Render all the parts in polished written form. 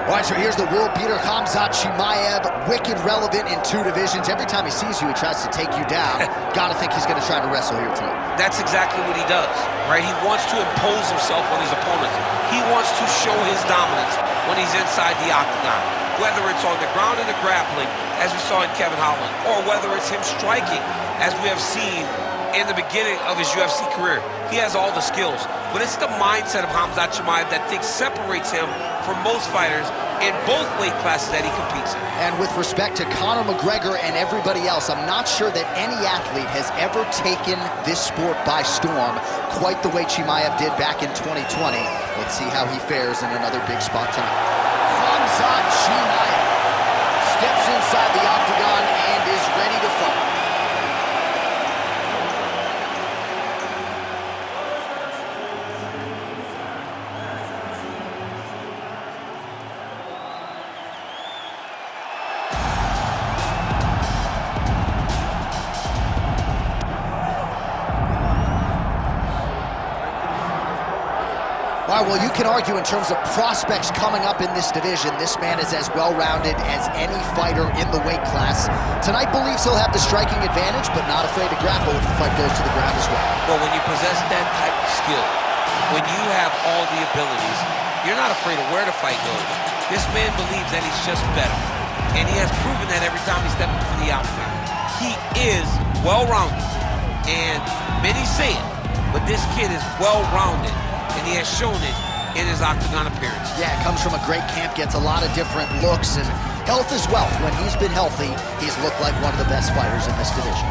All right, so here's the world beater, Khamzat Chimaev, wicked relevant in 2 divisions. Every time he sees you, he tries to take you down. Gotta think he's gonna try to wrestle here tonight. That's exactly what he does, right? He wants to impose himself on his opponents. He wants to show his dominance when he's inside the octagon, whether it's on the ground in the grappling, as we saw in Kevin Holland, or whether it's him striking, as we have seen in the beginning of his UFC career. He has all the skills, but it's the mindset of Khamzat Chimaev that I think separates him from most fighters in both weight classes that he competes in. And with respect to Conor McGregor and everybody else, I'm not sure that any athlete has ever taken this sport by storm quite the way Chimaev did back in 2020. Let's see how he fares in another big spot tonight. Khamzat Chimaev steps inside the octagon and is ready to fight. All right, well, you can argue in terms of prospects coming up in this division, this man is as well-rounded as any fighter in the weight class. Tonight believes he'll have the striking advantage, but not afraid to grapple if the fight goes to the ground as well. Well, when you possess that type of skill, when you have all the abilities, you're not afraid of where the fight goes. This man believes that he's just better, and he has proven that every time he steps into the octagon. He is well-rounded, and many say it, but this kid is well-rounded. And he has shown it in his octagon appearance. Yeah, comes from a great camp, gets a lot of different looks, and health is wealth. When he's been healthy, he's looked like one of the best fighters in this division.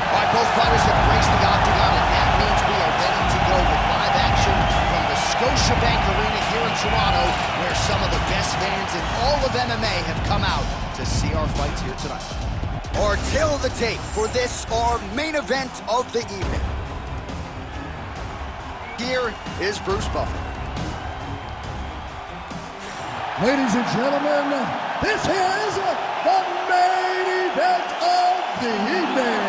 All right, both fighters have graced the octagon, and that means we are ready to go with live action from the Scotiabank Arena here in Toronto, where some of the best fans in all of MMA have come out to see our fights here tonight. Our tail of the tape for this, our main event of the evening. Here is Bruce Buffer. Ladies and gentlemen, this is the main event of the evening.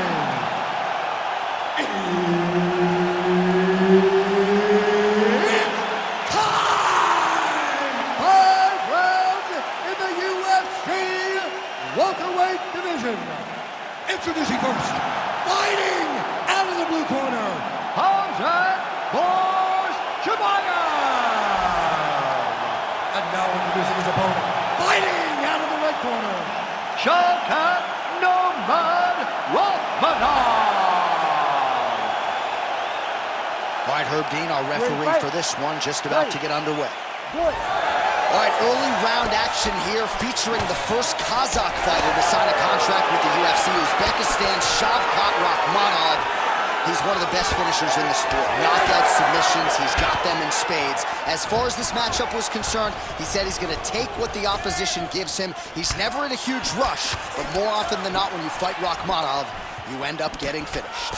Welterweight division. Introducing first, fighting out of the blue corner, Khamzat Chimaev. And now introducing his opponent, fighting out of the red corner, Shavkat Rakhmonov. All right, Herb Dean, our referee for this one, just about to get underway. All right, early round action here featuring the first Kazakh fighter to sign a contract with the UFC, Uzbekistan's Shavkat Rakhmonov. He's one of the best finishers in the sport. Knockout submissions, he's got them in spades. As far as this matchup was concerned, he said he's gonna take what the opposition gives him. He's never in a huge rush, but more often than not when you fight Rakhmonov, you end up getting finished.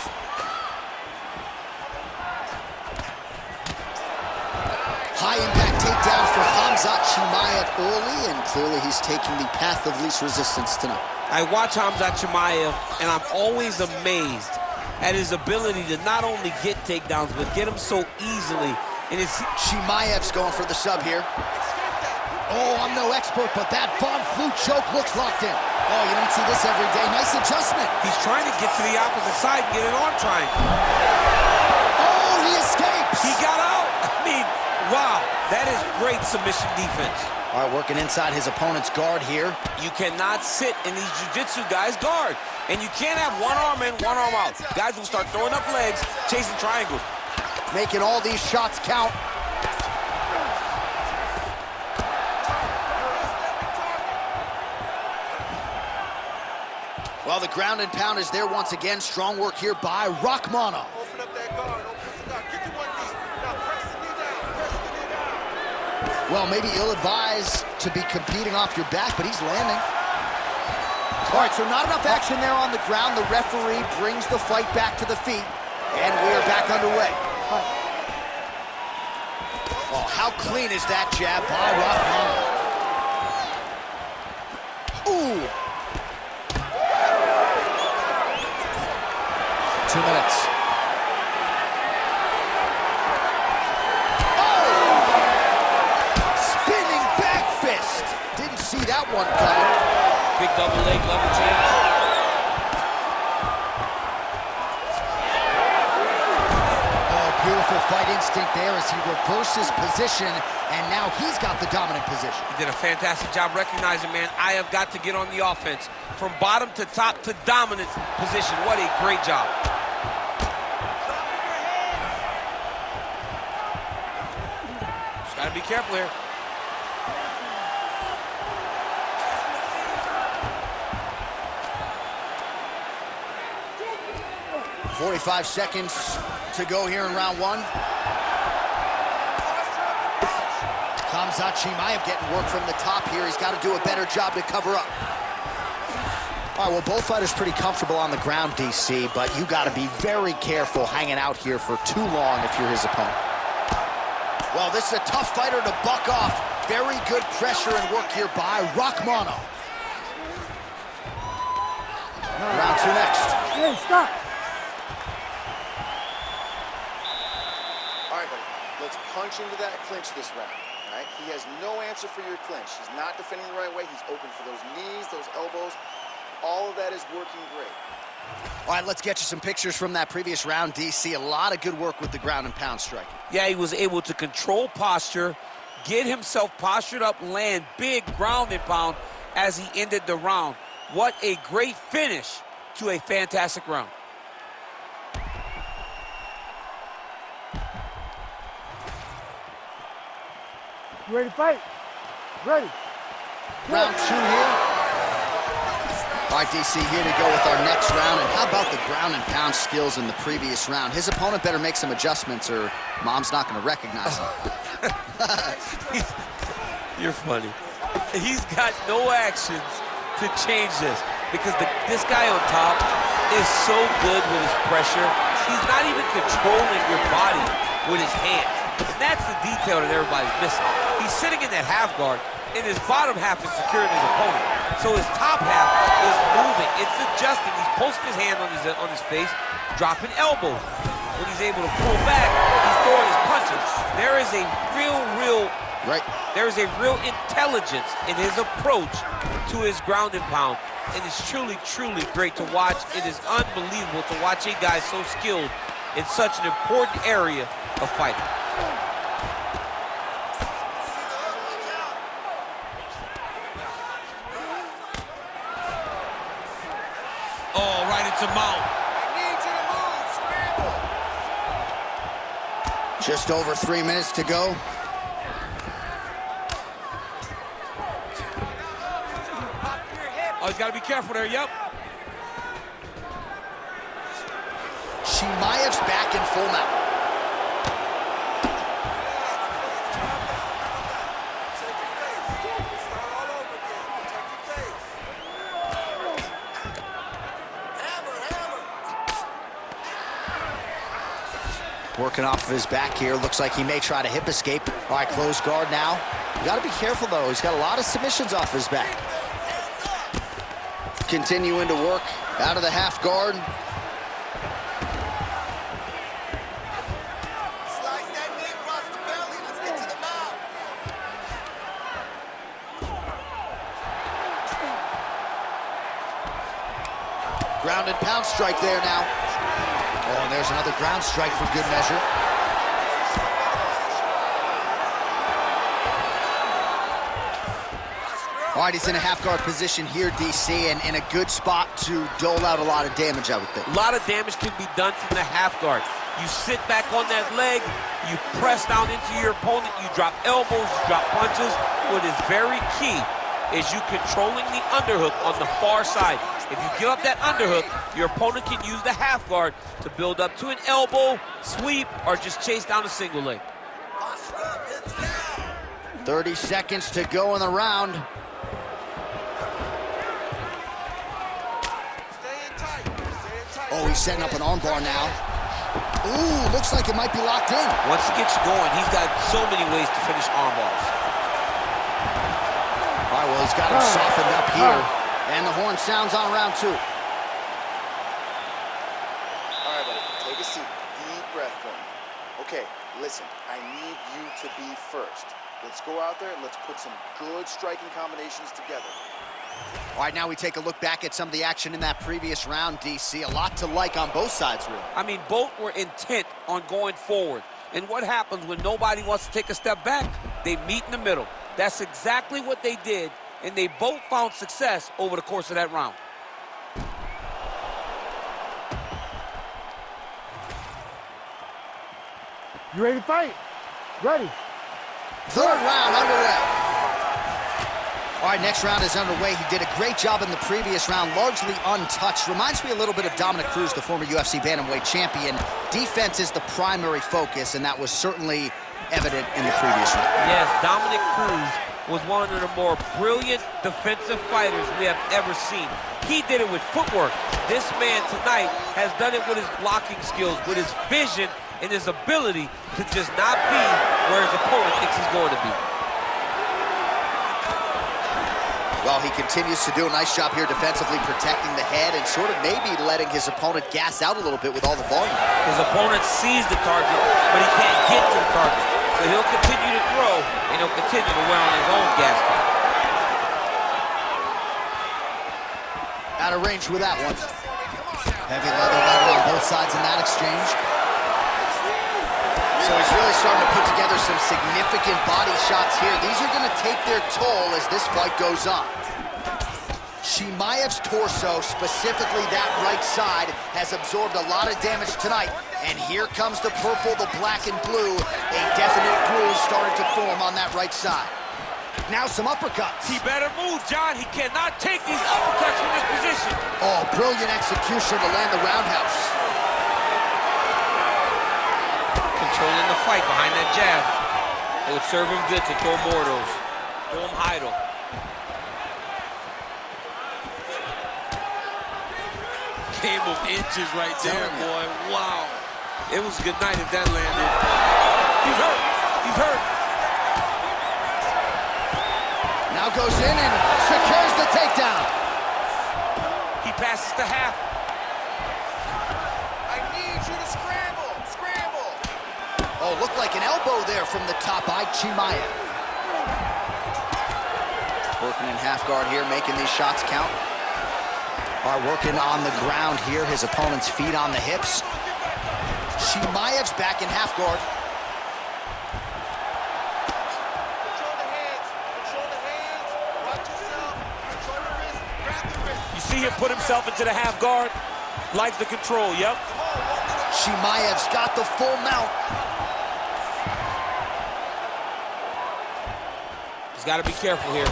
High-impact takedown for Khamzat Chimaev early, and clearly he's taking the path of least resistance tonight. I watch Khamzat Chimaev, and I'm always amazed at his ability to not only get takedowns, but get them so easily. And it's Chimaev's going for the sub here. Oh, I'm no expert, but that Von Flue choke looks locked in. Oh, you don't see this every day. Nice adjustment. He's trying to get to the opposite side and get an arm triangle. Oh, he escapes. He got out. I mean, wow, that is great submission defense. All right, working inside his opponent's guard here. You cannot sit in these jiu-jitsu guys' guard. And you can't have one arm in, one arm out. Guys will start throwing up legs, chasing triangles. Making all these shots count. Well, the ground and pound is there once again. Strong work here by Rakhmonov. Open up that guard, open up the guard. Get to one knee. Now press the knee down, press the knee down. Well, maybe ill-advised to be competing off your back, but he's landing. All right, so not enough action there on the ground. The referee brings the fight back to the feet, and we are back underway. Oh, how clean is that jab by Rakhmonov? Ooh. 2 minutes. See that one coming. Big double leg level change. Oh, beautiful fight instinct there as he reverses position, and now he's got the dominant position. He did a fantastic job recognizing, man, I have got to get on the offense. From bottom to top to dominant position. What a great job. Just gotta be careful here. 45 seconds to go here in round one. Khamzat Chimaev getting work from the top here. He's got to do a better job to cover up. All right, well, both fighters pretty comfortable on the ground, DC, but you got to be very careful hanging out here for too long if you're his opponent. Well, this is a tough fighter to buck off. Very good pressure and work here by Rakhmonov. Round two next. Hey, stop. All right, buddy. Let's punch into that clinch this round. All right? He has no answer for your clinch. He's not defending the right way. He's open for those knees, those elbows. All of that is working great. All right, let's get you some pictures from that previous round, DC. A lot of good work with the ground and pound striking. Yeah, he was able to control posture, get himself postured up, land big ground and pound as he ended the round. What a great finish to a fantastic round. You ready to fight? Ready. Round two here. All right, DC, here to go with our next round. And how about the ground and pound skills in the previous round? His opponent better make some adjustments or Mom's not going to recognize him. You're funny. He's got no actions to change this because this guy on top is so good with his pressure. He's not even controlling your body with his hands. And that's the detail that everybody's missing. He's sitting in that half guard, and his bottom half is securing his opponent. So his top half is moving. It's adjusting. He's posting his hand on his face, dropping elbows. When he's able to pull back, he's throwing his punches. There is a there is a real intelligence in his approach to his ground and pound. And it's truly, truly great to watch. It is unbelievable to watch a guy so skilled in such an important area of fighting. Oh, right into mount. I need you to move, scramble. Just over 3 minutes to go. Oh, he's got to be careful there, yep. Chimaev's back in full mount. Working off of his back here. Looks like he may try to hip escape. All right, close guard now. You got to be careful, though. He's got a lot of submissions off his back. Continuing to work out of the half guard. Slice that knee across the belly. Let's get to the mouth. Ground and pound strike there now. Oh, and there's another ground strike for good measure. All right, he's in a half-guard position here, DC, and in a good spot to dole out a lot of damage, I would think. A lot of damage can be done from the half guard. You sit back on that leg, you press down into your opponent, you drop elbows, you drop punches. What is very key is you controlling the underhook on the far side. If you give up that underhook, your opponent can use the half guard to build up to an elbow, sweep, or just chase down a single leg. 30 seconds to go in the round. Oh, he's setting up an armbar now. Ooh, looks like it might be locked in. Once he gets you going, he's got so many ways to finish armbars. All right, well, he's got him softened up here. And the horn sounds on round two. All right, seat. Deep breath for me. Okay, listen, I need you to be first. Let's go out there and let's put some good striking combinations together. All right, now we take a look back at some of the action in that previous round, DC. A lot to like on both sides, really. I mean, both were intent on going forward. And what happens when nobody wants to take a step back? They meet in the middle. That's exactly what they did, and they both found success over the course of that round. You ready to fight? Ready. Third round underway. All right, next round is underway. He did a great job in the previous round, largely untouched. Reminds me a little bit of Dominic Cruz, the former UFC bantamweight champion. Defense is the primary focus, and that was certainly evident in the previous round. Yes, Dominic Cruz was one of the more brilliant defensive fighters we have ever seen. He did it with footwork. This man tonight has done it with his blocking skills, with his vision, and his ability to just not be where his opponent thinks he's going to be. Well, he continues to do a nice job here defensively, protecting the head and sort of maybe letting his opponent gas out a little bit with all the volume. His opponent sees the target, but he can't get to the target. So he'll continue to throw, and he'll continue to wear on his own gas tank. Out of range with that one. Heavy leather on both sides in that exchange. So he's really starting to put together some significant body shots here. These are going to take their toll as this fight goes on. Chimaev's torso, specifically that right side, has absorbed a lot of damage tonight. And here comes the purple, the black, and blue. A definite bruise started to form on that right side. Now some uppercuts. He better move, John. He cannot take these uppercuts from this position. Oh, brilliant execution to land the roundhouse. Controlling the fight behind that jab. It would serve him good to throw more of those. Throw him idle. Game of inches right there, boy. Wow. It was a good night if that landed. He's hurt. He's hurt. Now goes in and secures the takedown. He passes to half. I need you to scramble. Scramble. Oh, looked like an elbow there from the top by Chimaev. Working in half guard here, making these shots count. Are working on the ground here, his opponent's feet on the hips. Chimaev's back in half guard. Control the hands. Control the hands. Watch yourself. Control the wrist. Grab the wrist. You see him put himself into the half guard. Likes the control, yep. Chimaev's got the full mount. He's got to be careful here.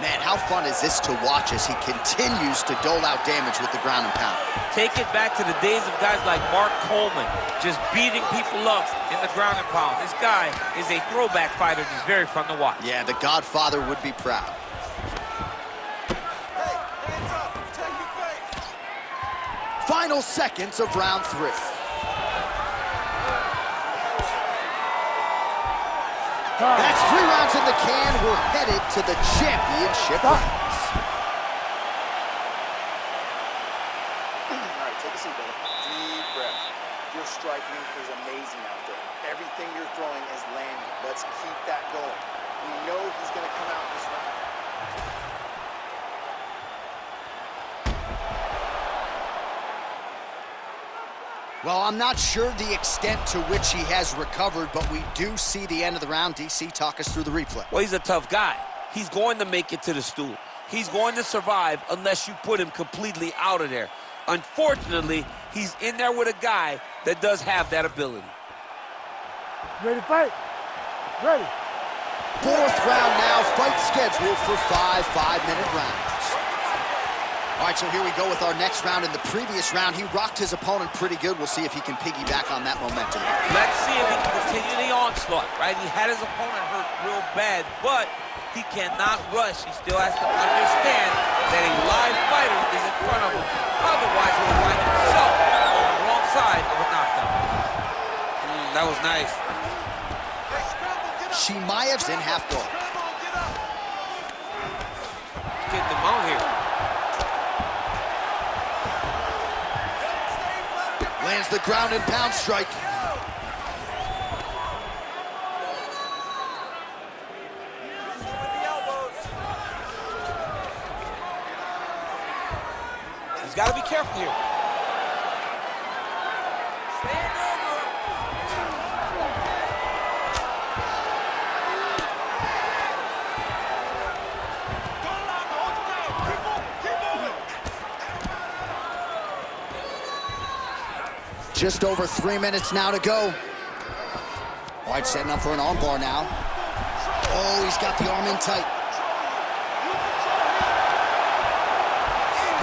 Man, how fun is this to watch as he continues to dole out damage with the ground and pound. Take it back to the days of guys like Mark Coleman, just beating people up in the ground and pound. This guy is a throwback fighter. He's very fun to watch. Yeah, the Godfather would be proud. Hey, hands up. Protect your face. Final seconds of round 3. That's 3 rounds in the can. We're headed to the championship rounds. All right, take a seat, brother. Deep breath. Your striking is amazing out there. Everything you're throwing is landing. Let's keep that going. We know he's going to come out this round. Well, I'm not sure the extent to which he has recovered, but we do see the end of the round. DC, talk us through the replay. Well, he's a tough guy. He's going to make it to the stool. He's going to survive unless you put him completely out of there. Unfortunately, he's in there with a guy that does have that ability. Ready to fight? Ready. 4th round now, fight scheduled for 5 5-minute rounds. All right, so here we go with our next round. In the previous round, he rocked his opponent pretty good. We'll see if he can piggyback on that momentum. Let's see if he can continue the onslaught, right? He had his opponent hurt real bad, but he cannot rush. He still has to understand that a live fighter is in front of him. Otherwise, he will find himself on the wrong side of a knockdown. That was nice. Chimaev's in half guard. Getting him out here. Lands the ground and pound strike. He's got to be careful here. Just over 3 minutes now to go. White setting up for an armbar now. Oh, he's got the arm in tight.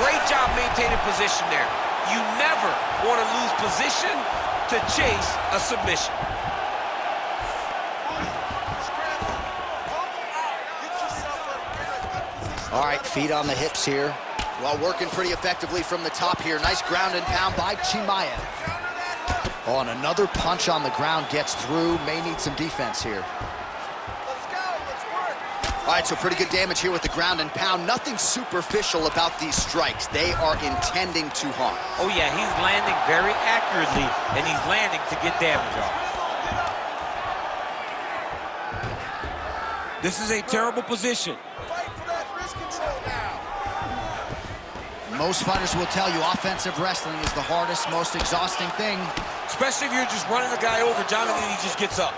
Great job maintaining position there. You never want to lose position to chase a submission. All right, feet on the hips here. Well, working pretty effectively from the top here. Nice ground and pound by Chimaev. Oh, and another punch on the ground gets through. May need some defense here. All right, so pretty good damage here with the ground and pound. Nothing superficial about these strikes. They are intending to harm. Oh, yeah, he's landing very accurately, and he's landing to get damage off. This is a terrible position. Fight for that wrist control now. Most fighters will tell you offensive wrestling is the hardest, most exhausting thing. Especially if you're just running the guy over, Jonathan, he just gets up.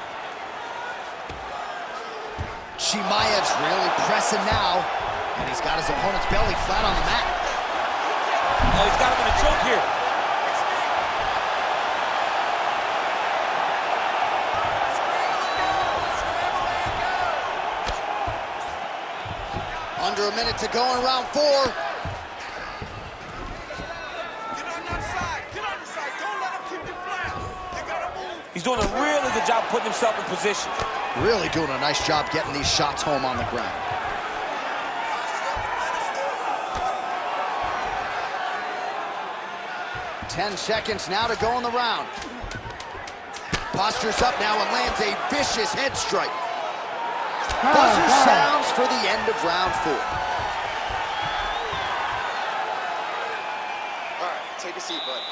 Chimaev's really pressing now, and he's got his opponent's belly flat on the mat. Oh, he's got him in a choke here. Under a minute to go in round 4. Get on that side. Get on the side. Don't let him keep you flat. You gotta move. He's doing a really good job putting himself in position. Really doing a nice job getting these shots home on the ground. Ten seconds now to go in the round. Postures up now and lands a vicious head strike. Buzzer sounds for the end of round 4. All right, take a seat, bud.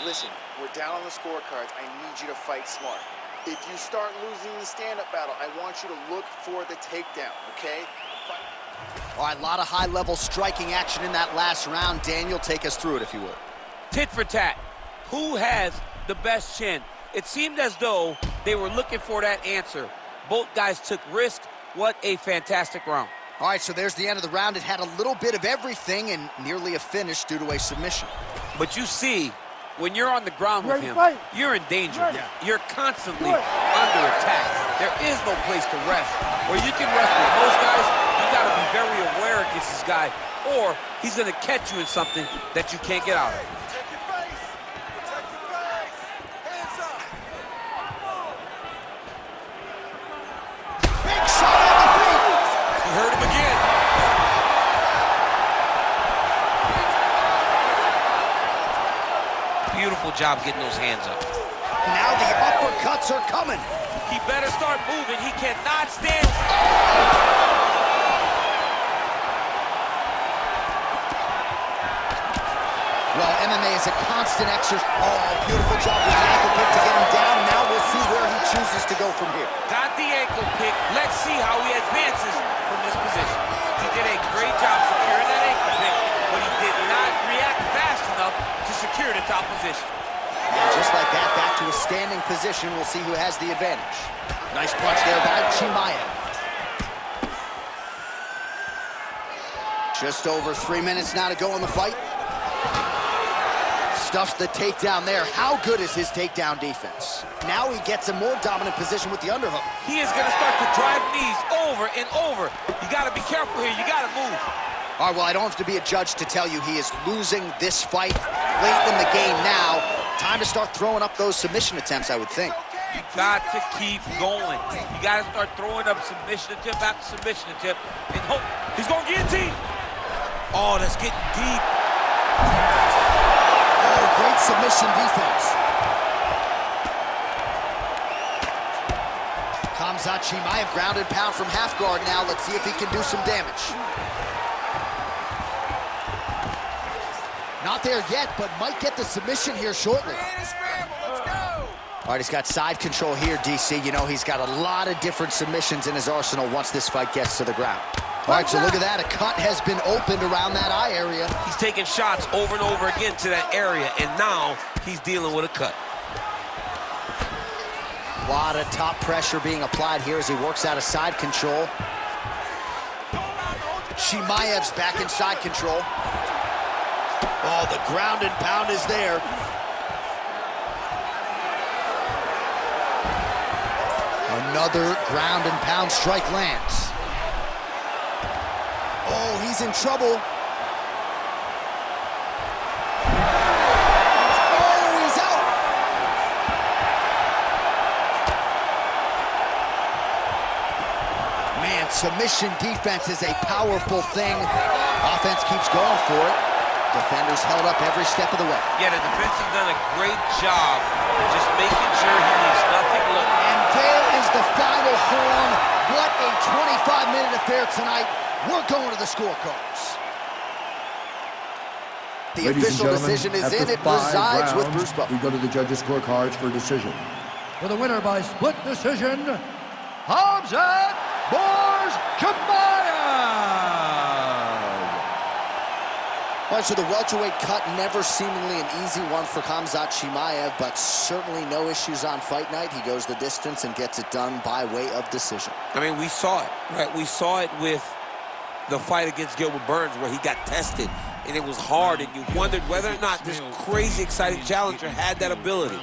Listen, we're down on the scorecards. I need you to fight smart. If you start losing the stand-up battle, I want you to look for the takedown, okay? All right, a lot of high-level striking action in that last round. Daniel, take us through it, if you would. Tit for tat. Who has the best chin? It seemed as though they were looking for that answer. Both guys took risks. What a fantastic round. All right, so there's the end of the round. It had a little bit of everything and nearly a finish due to a submission. But you see, when you're on the ground with him, you're in danger. Yeah. You're constantly under attack. There is no place to rest. Where you can rest with most guys, you got to be very aware against this guy, or he's going to catch you in something that you can't get out of. Protect your face. Protect your face. Hands up. Big shot on the feet. He hurt him again. Beautiful job getting those hands up. Now the uppercuts are coming. He better start moving. He cannot stand. Well, MMA is a constant exercise. Oh, beautiful job with the ankle pick to get him down. Now we'll see where he chooses to go from here. Got the ankle pick. Let's see how he advances from this position. He did a great job securing that ankle pick, but he did not react fast enough to secure the top position. And just like that, back to a standing position. We'll see who has the advantage. Nice punch there by Chimaev. Just over 3 minutes now to go in the fight. Stuffs the takedown there. How good is his takedown defense? Now he gets a more dominant position with the underhook. He is going to start to drive knees over and over. You got to be careful here. You got to move. All right, well, I don't have to be a judge to tell you he is losing this fight late in the game now. Time to start throwing up those submission attempts, I would think. You got to keep going. You got to start throwing up submission attempt after submission attempt. And hope he's going to guillotine. Oh, that's getting deep. Oh, great submission defense. Khamzat Chimaev ground and pound from half guard now. Let's see if he can do some damage. Not there yet, but might get the submission here shortly. Create a scramble. All right, he's got side control here, DC. You know, he's got a lot of different submissions in his arsenal once this fight gets to the ground. All right, so look at that. A cut has been opened around that eye area. He's taking shots over and over again to that area, and now he's dealing with a cut. A lot of top pressure being applied here as he works out of side control. Chimaev's back in side control. Oh, the ground and pound is there. Another ground and pound strike lands. Oh, he's in trouble. Oh, he's out. Man, submission defense is a powerful thing. Offense keeps going for it. Defenders held up every step of the way. Yeah, the defense has done a great job just making sure he leaves nothing look. And there is the final horn. What a 25-minute affair tonight. We're going to the scorecards. The official decision is in. It resides with Bruce Buffer. We go to the judges' scorecards for a decision. For the winner by split decision, Khamzat Chimaev. All right, so the welterweight cut, never seemingly an easy one for Khamzat Chimaev, but certainly no issues on fight night. He goes the distance and gets it done by way of decision. I mean, we saw it, right? We saw it with the fight against Gilbert Burns where he got tested, and it was hard, and you wondered whether or not this crazy, exciting challenger had that ability.